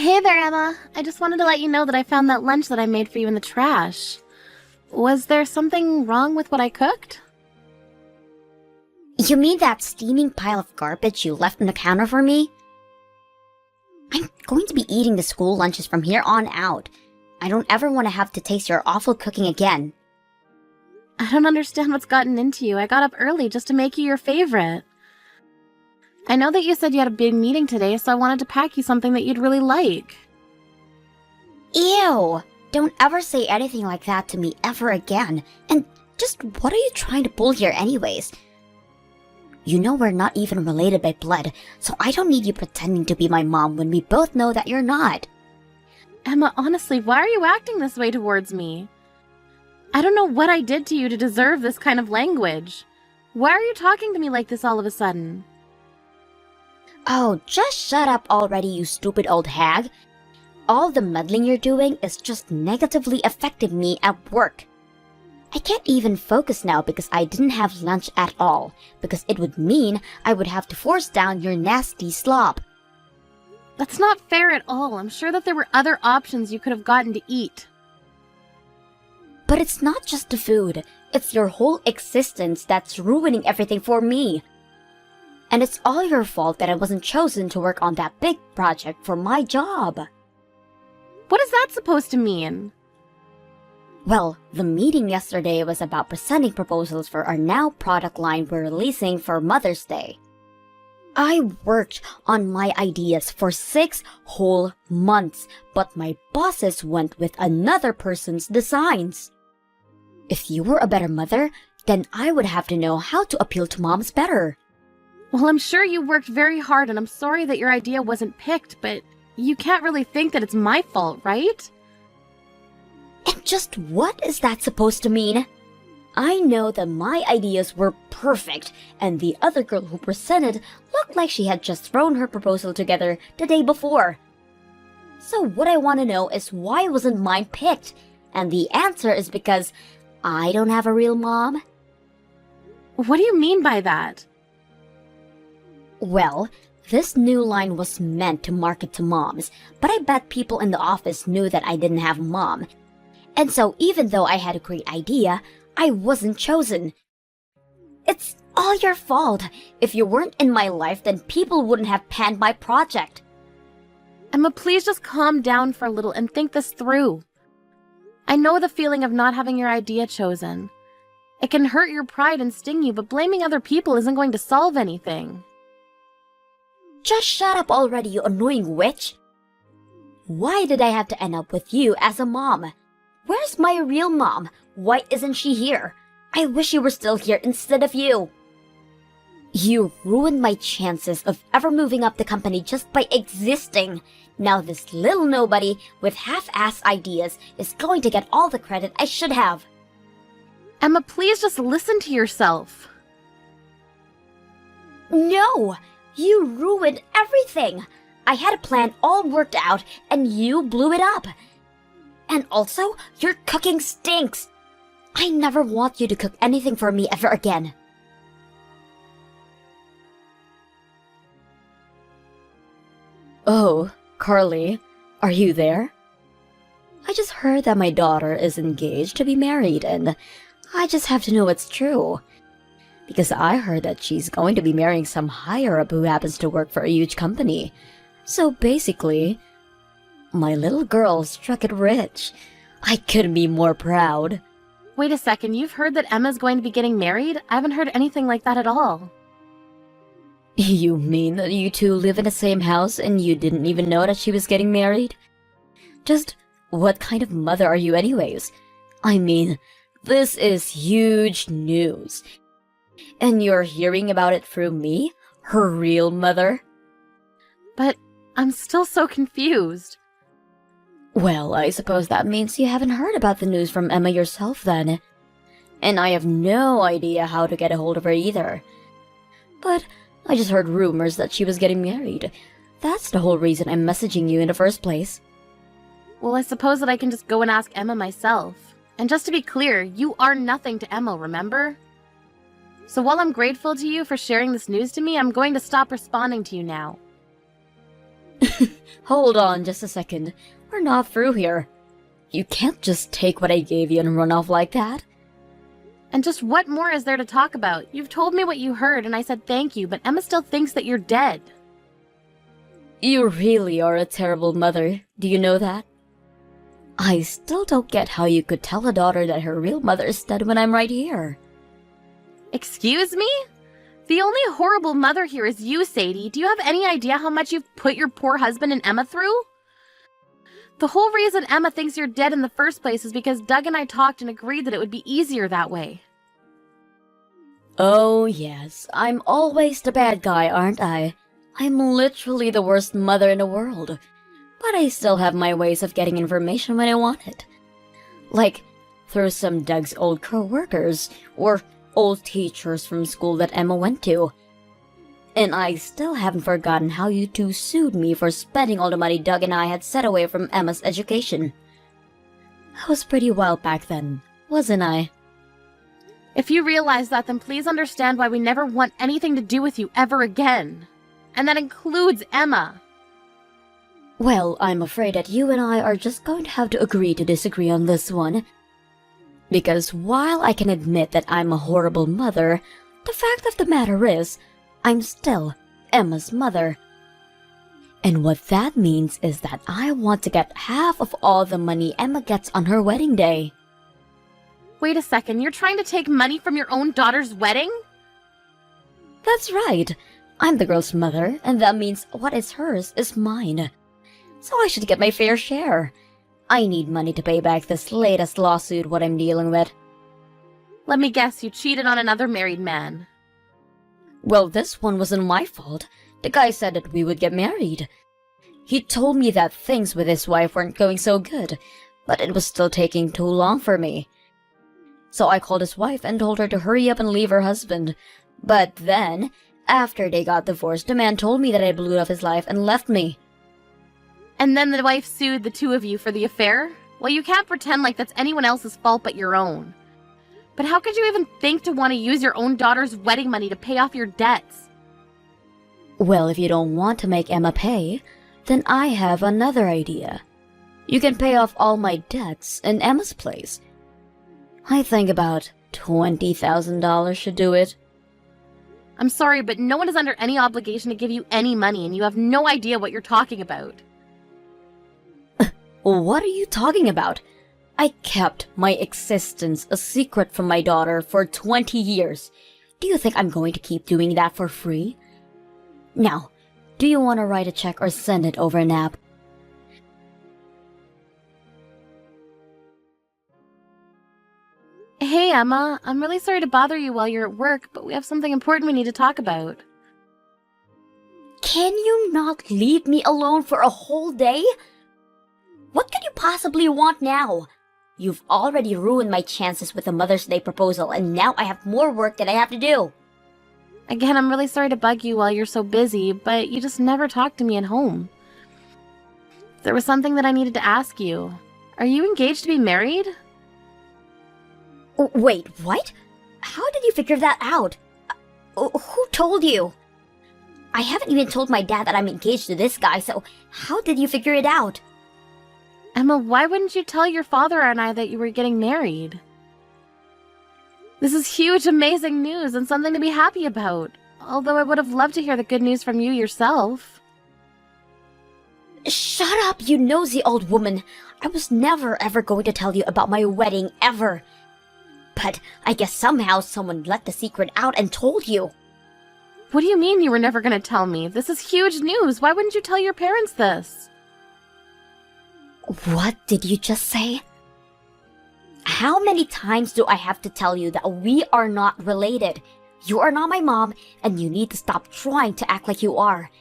Hey there, Emma. I just wanted to let you know that I found that lunch that I made for you in the trash. Was there something wrong with what I cooked? You mean that steaming pile of garbage you left on the counter for me? I'm going to be eating the school lunches from here on out. I don't ever want to have to taste your awful cooking again. I don't understand what's gotten into you. I got up early just to make you your favorite. I know that you said you had a big meeting today, so I wanted to pack you something that you'd really like. Ew! Don't ever say anything like that to me ever again. And just what are you trying to pull here anyways? You know we're not even related by blood, so I don't need you pretending to be my mom when we both know that you're not. Emma, honestly, why are you acting this way towards me? I don't know what I did to you to deserve this kind of language. Why are you talking to me like this all of a sudden? Oh, just shut up already, you stupid old hag. All the meddling you're doing is just negatively affecting me at work. I can't even focus now because I didn't have lunch at all, because it would mean I would have to force down your nasty slop. That's not fair at all. I'm sure that there were other options you could have gotten to eat. But it's not just the food, it's your whole existence that's ruining everything for me. And it's all your fault that I wasn't chosen to work on that big project for my job. What is that supposed to mean? Well, the meeting yesterday was about presenting proposals for our now product line we're releasing for Mother's Day. I worked on my ideas for 6 whole months, but my bosses went with another person's designs. If you were a better mother, then I would have to know how to appeal to moms better. Well, I'm sure you worked very hard, and I'm sorry that your idea wasn't picked, but you can't really think that it's my fault, right? And just what is that supposed to mean? I know that my ideas were perfect, and the other girl who presented looked like she had just thrown her proposal together the day before. So what I want to know is why wasn't mine picked? And the answer is because I don't have a real mom. What do you mean by that? Well, this new line was meant to market to moms, but I bet people in the office knew that I didn't have a mom. And so even though I had a great idea, I wasn't chosen. It's all your fault. If you weren't in my life, then people wouldn't have panned my project. Emma, please just calm down for a little and think this through. I know the feeling of not having your idea chosen. It can hurt your pride and sting you, but blaming other people isn't going to solve anything. Just shut up already, you annoying witch! Why did I have to end up with you as a mom? Where's my real mom? Why isn't she here? I wish you were still here instead of you. You ruined my chances of ever moving up the company just by existing. Now this little nobody with half-ass ideas is going to get all the credit I should have. Emma, please just listen to yourself. No! You ruined everything! I had a plan all worked out, and you blew it up. And also, your cooking stinks! I never want you to cook anything for me ever again. Oh, Carly, are you there? I just heard that my daughter is engaged to be married, and I just have to know it's true. Because I heard that she's going to be marrying some higher-up who happens to work for a huge company. So basically, my little girl struck it rich. I couldn't be more proud. Wait a second, you've heard that Emma's going to be getting married? I haven't heard anything like that at all. You mean that you two live in the same house and you didn't even know that she was getting married? Just what kind of mother are you anyways? I mean, this is huge news. And you're hearing about it through me? Her real mother? But I'm still so confused. Well, I suppose that means you haven't heard about the news from Emma yourself then. And I have no idea how to get a hold of her either. But I just heard rumors that she was getting married. That's the whole reason I'm messaging you in the first place. Well, I suppose that I can just go and ask Emma myself. And just to be clear, you are nothing to Emma, remember? So while I'm grateful to you for sharing this news to me, I'm going to stop responding to you now. Hold on just a second. We're not through here. You can't just take what I gave you and run off like that. And just what more is there to talk about? You've told me what you heard and I said thank you, but Emma still thinks that you're dead. You really are a terrible mother. Do you know that? I still don't get how you could tell a daughter that her real mother is dead when I'm right here. Excuse me? The only horrible mother here is you, Sadie. Do you have any idea how much you've put your poor husband and Emma through? The whole reason Emma thinks you're dead in the first place is because Doug and I talked and agreed that it would be easier that way. Oh yes, I'm always the bad guy, aren't I? I'm literally the worst mother in the world. But I still have my ways of getting information when I want it. Like, through some Doug's old co-workers, or old teachers from school that Emma went to. And I still haven't forgotten how you two sued me for spending all the money Doug and I had set away from Emma's education. I was pretty wild back then, wasn't I? If you realize that, then please understand why we never want anything to do with you ever again. And that includes Emma. Well, I'm afraid that you and I are just going to have to agree to disagree on this one. Because while I can admit that I'm a horrible mother, the fact of the matter is, I'm still Emma's mother. And what that means is that I want to get half of all the money Emma gets on her wedding day. Wait a second, you're trying to take money from your own daughter's wedding? That's right. I'm the girl's mother, and that means what is hers is mine. So I should get my fair share. I need money to pay back this latest lawsuit what I'm dealing with. Let me guess, you cheated on another married man. Well, this one wasn't my fault. The guy said that we would get married. He told me that things with his wife weren't going so good, but it was still taking too long for me. So I called his wife and told her to hurry up and leave her husband. But then, after they got divorced, the man told me that I blew off his life and left me. And then the wife sued the two of you for the affair? Well, you can't pretend like that's anyone else's fault but your own. But how could you even think to want to use your own daughter's wedding money to pay off your debts? Well, if you don't want to make Emma pay, then I have another idea. You can pay off all my debts in Emma's place. I think about $20,000 should do it. I'm sorry, but no one is under any obligation to give you any money, and you have no idea what you're talking about. What are you talking about? I kept my existence a secret from my daughter for 20 years. Do you think I'm going to keep doing that for free? Now, do you want to write a check or send it over an app? Hey, Emma, I'm really sorry to bother you while you're at work, but we have something important we need to talk about. Can you not leave me alone for a whole day? What could you possibly want now? You've already ruined my chances with the Mother's Day proposal, and now I have more work that I have to do. Again, I'm really sorry to bug you while you're so busy, but you just never talk to me at home. There was something that I needed to ask you. Are you engaged to be married? Wait, what? How did you figure that out? Who told you? I haven't even told my dad that I'm engaged to this guy, so how did you figure it out? Emma, why wouldn't you tell your father and I that you were getting married? This is huge, amazing news and something to be happy about. Although I would have loved to hear the good news from you yourself. Shut up, you nosy old woman. I was never ever going to tell you about my wedding, ever. But I guess somehow someone let the secret out and told you. What do you mean you were never going to tell me? This is huge news. Why wouldn't you tell your parents this? What did you just say? How many times do I have to tell you that we are not related? You are not my mom, and you need to stop trying to act like you are.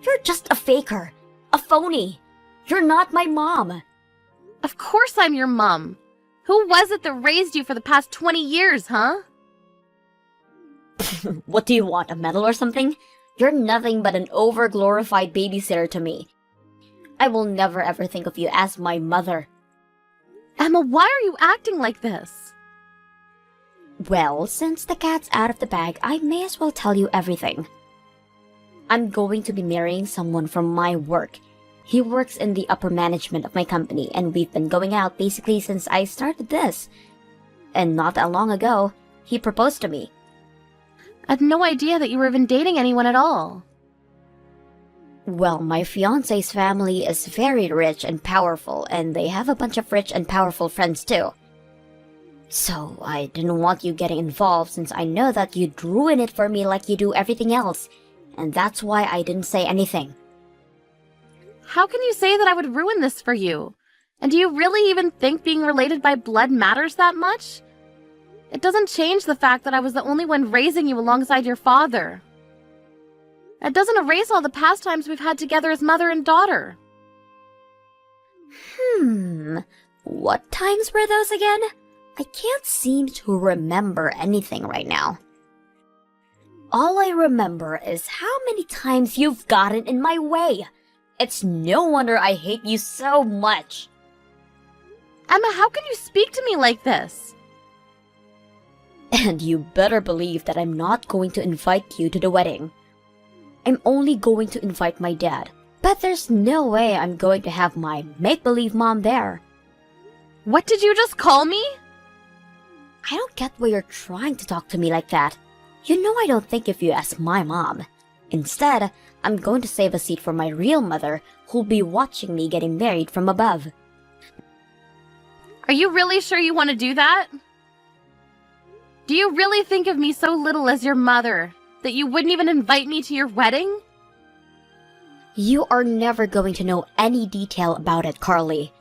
You're just a faker, a phony. You're not my mom. Of course I'm your mom. Who was it that raised you for the past 20 years, huh? What do you want, a medal or something? You're nothing but an over-glorified babysitter to me. I will never ever think of you as my mother. Emma, why are you acting like this? Well, since the cat's out of the bag, I may as well tell you everything. I'm going to be marrying someone from my work. He works in the upper management of my company, and we've been going out basically since I started this. And not that long ago, he proposed to me. I had no idea that you were even dating anyone at all. Well, my fiance's family is very rich and powerful, and they have a bunch of rich and powerful friends too. So, I didn't want you getting involved since I know that you'd ruin it for me like you do everything else, and that's why I didn't say anything. How can you say that I would ruin this for you? And do you really even think being related by blood matters that much? It doesn't change the fact that I was the only one raising you alongside your father. It doesn't erase all the past times we've had together as mother and daughter. What times were those again? I can't seem to remember anything right now. All I remember is how many times you've gotten in my way. It's no wonder I hate you so much. Emma, how can you speak to me like this? And you better believe that I'm not going to invite you to the wedding. I'm only going to invite my dad. But there's no way I'm going to have my make-believe mom there. What did you just call me? I don't get why you're trying to talk to me like that. You know I don't think of you as my mom. Instead, I'm going to save a seat for my real mother, who'll be watching me getting married from above. Are you really sure you want to do that? Do you really think of me so little as your mother that you wouldn't even invite me to your wedding? You are never going to know any detail about it, Carly.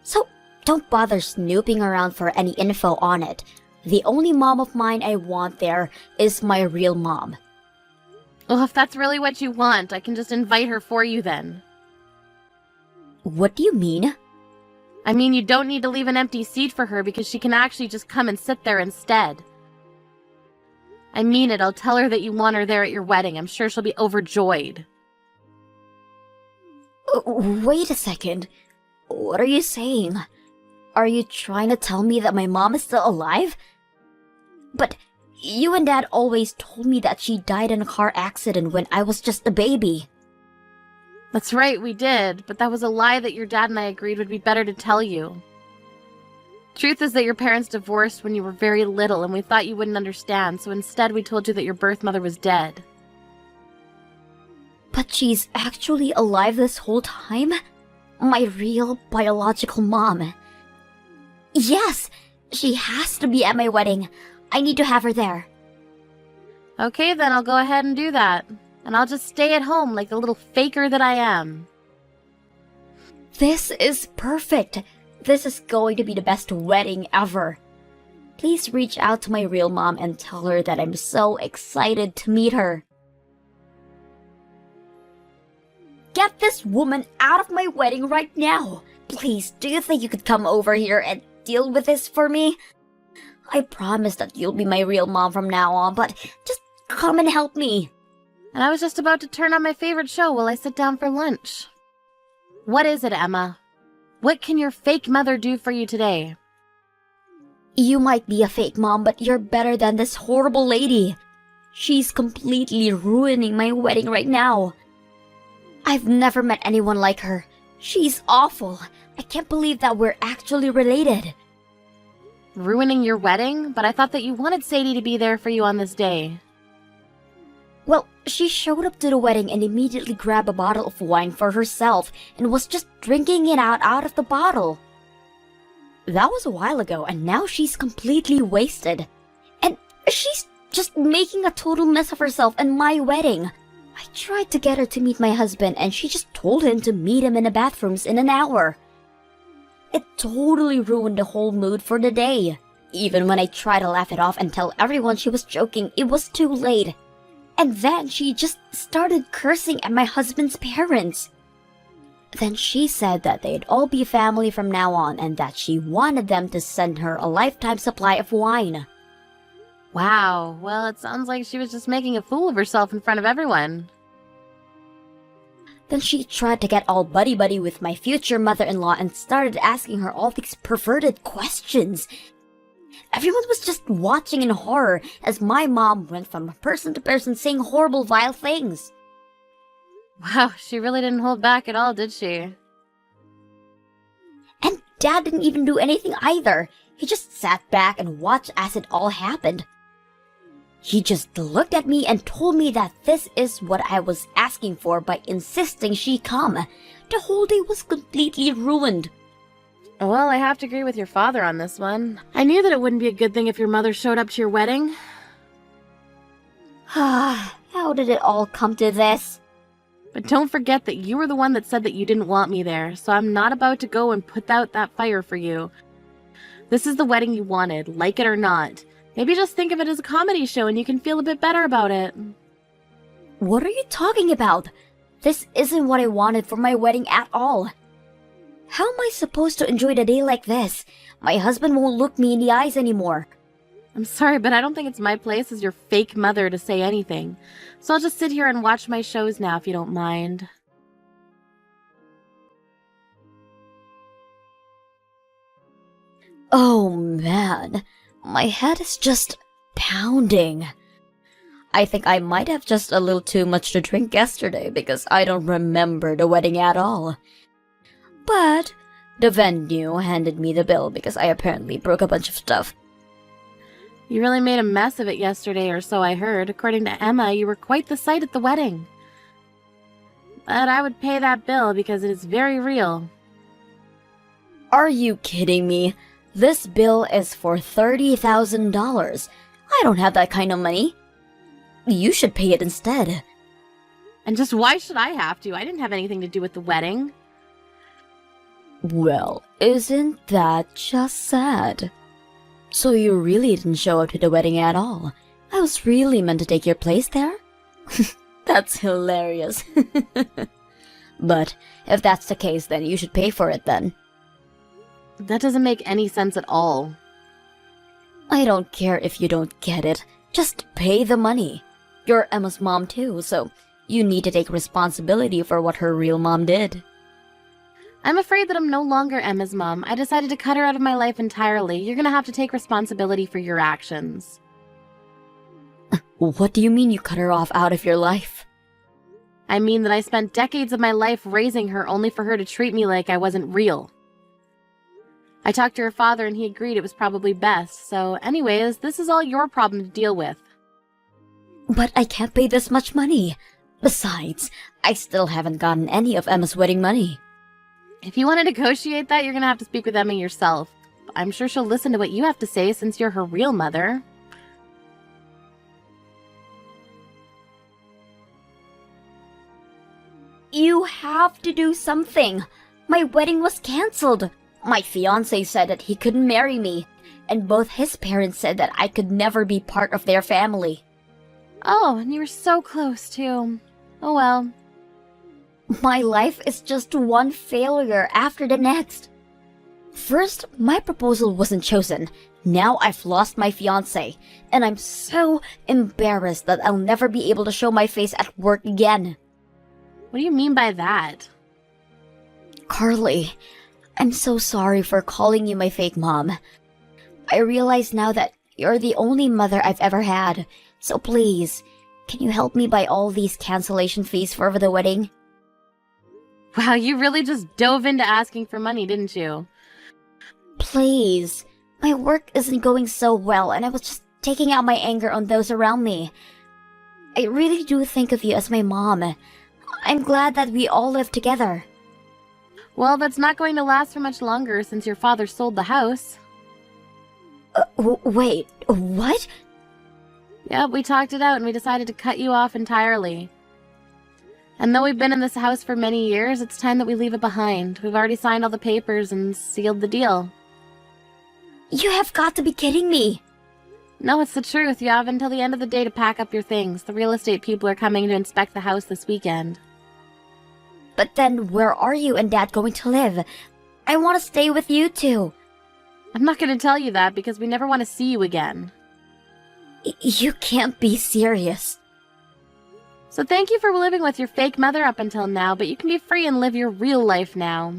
So don't bother snooping around for any info on it. The only mom of mine I want there is my real mom. Well, if that's really what you want, I can just invite her for you then. What do you mean? I mean, you don't need to leave an empty seat for her because she can actually just come and sit there instead. I mean it, I'll tell her that you want her there at your wedding. I'm sure she'll be overjoyed. Wait a second. What are you saying? Are you trying to tell me that my mom is still alive? But you and Dad always told me that she died in a car accident when I was just a baby. That's right, we did, but that was a lie that your dad and I agreed would be better to tell you. Truth is that your parents divorced when you were very little and we thought you wouldn't understand, so instead we told you that your birth mother was dead. But she's actually alive this whole time? My real biological mom. Yes! She has to be at my wedding. I need to have her there. Okay, then I'll go ahead and do that. And I'll just stay at home like the little faker that I am. This is perfect. This is going to be the best wedding ever. Please reach out to my real mom and tell her that I'm so excited to meet her. Get this woman out of my wedding right now. Please, do you think you could come over here and deal with this for me? I promise that you'll be my real mom from now on, but just come and help me. And I was just about to turn on my favorite show while I sit down for lunch. What is it, Emma? What can your fake mother do for you today? You might be a fake mom, but you're better than this horrible lady. She's completely ruining my wedding right now. I've never met anyone like her. She's awful. I can't believe that we're actually related. Ruining your wedding? But I thought that you wanted Sadie to be there for you on this day. Well, she showed up to the wedding and immediately grabbed a bottle of wine for herself and was just drinking it out of the bottle. That was a while ago, and now she's completely wasted. And she's just making a total mess of herself and my wedding. I tried to get her to meet my husband, and she just told him to meet him in the bathrooms in an hour. It totally ruined the whole mood for the day. Even when I tried to laugh it off and tell everyone she was joking, it was too late. And then she just started cursing at my husband's parents. Then she said that they'd all be family from now on and that she wanted them to send her a lifetime supply of wine. Wow, well, it sounds like she was just making a fool of herself in front of everyone. Then she tried to get all buddy-buddy with my future mother-in-law and started asking her all these perverted questions. Everyone was just watching in horror as my mom went from person to person saying horrible, vile things. Wow, she really didn't hold back at all, did she? And Dad didn't even do anything either. He just sat back and watched as it all happened. He just looked at me and told me that this is what I was asking for by insisting she come. The whole day was completely ruined. Well, I have to agree with your father on this one. I knew that it wouldn't be a good thing if your mother showed up to your wedding. How did it all come to this? But don't forget that you were the one that said that you didn't want me there, so I'm not about to go and put out that fire for you. This is the wedding you wanted, like it or not. Maybe just think of it as a comedy show and you can feel a bit better about it. What are you talking about? This isn't what I wanted for my wedding at all. How am I supposed to enjoy the day like this? My husband won't look me in the eyes anymore. I'm sorry, but I don't think it's my place as your fake mother to say anything. So I'll just sit here and watch my shows now if you don't mind. Oh man, my head is just pounding. I think I might have just a little too much to drink yesterday because I don't remember the wedding at all. But the venue handed me the bill because I apparently broke a bunch of stuff. You really made a mess of it yesterday, or so I heard. According to Emma, you were quite the sight at the wedding. But I would pay that bill because it is very real. Are you kidding me? This bill is for $30,000. I don't have that kind of money. You should pay it instead. And just why should I have to? I didn't have anything to do with the wedding. Well, isn't that just sad? So you really didn't show up to the wedding at all. I was really meant to take your place there? That's hilarious. But if that's the case, then you should pay for it then. That doesn't make any sense at all. I don't care if you don't get it. Just pay the money. You're Emma's mom too, so you need to take responsibility for what her real mom did. I'm afraid that I'm no longer Emma's mom. I decided to cut her out of my life entirely. You're gonna have to take responsibility for your actions. What do you mean you cut her off out of your life? I mean that I spent decades of my life raising her only for her to treat me like I wasn't real. I talked to her father and he agreed it was probably best. So anyways, this is all your problem to deal with. But I can't pay this much money. Besides, I still haven't gotten any of Emma's wedding money. If you want to negotiate that, you're gonna have to speak with Emma yourself. I'm sure she'll listen to what you have to say since you're her real mother. You have to do something. My wedding was cancelled. My fiancé said that he couldn't marry me, and both his parents said that I could never be part of their family. Oh, and you were so close too. Oh well. My life is just one failure after the next. First, my proposal wasn't chosen. Now I've lost my fiancé, and I'm so embarrassed that I'll never be able to show my face at work again. What do you mean by that? Carly, I'm so sorry for calling you my fake mom. I realize now that you're the only mother I've ever had, so please, can you help me buy all these cancellation fees for the wedding? Wow, you really just dove into asking for money, didn't you? Please. My work isn't going so well, and I was just taking out my anger on those around me. I really do think of you as my mom. I'm glad that we all live together. Well, that's not going to last for much longer since your father sold the house. Wait, what? Yep, we talked it out and we decided to cut you off entirely. And though we've been in this house for many years, it's time that we leave it behind. We've already signed all the papers and sealed the deal. You have got to be kidding me. No, it's the truth. You have until the end of the day to pack up your things. The real estate people are coming to inspect the house this weekend. But then where are you and Dad going to live? I want to stay with you two. I'm not going to tell you that because we never want to see you again. You can't be serious. So thank you for living with your fake mother up until now, but you can be free and live your real life now.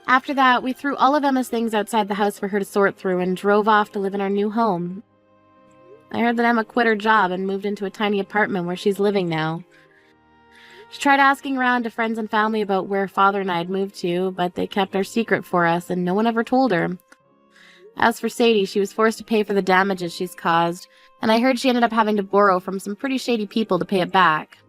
After that, we threw all of Emma's things outside the house for her to sort through and drove off to live in our new home. I heard that Emma quit her job and moved into a tiny apartment where she's living now. She tried asking around to friends and family about where Father and I had moved to, but they kept our secret for us and no one ever told her. As for Sadie, she was forced to pay for the damages she's caused, and I heard she ended up having to borrow from some pretty shady people to pay it back.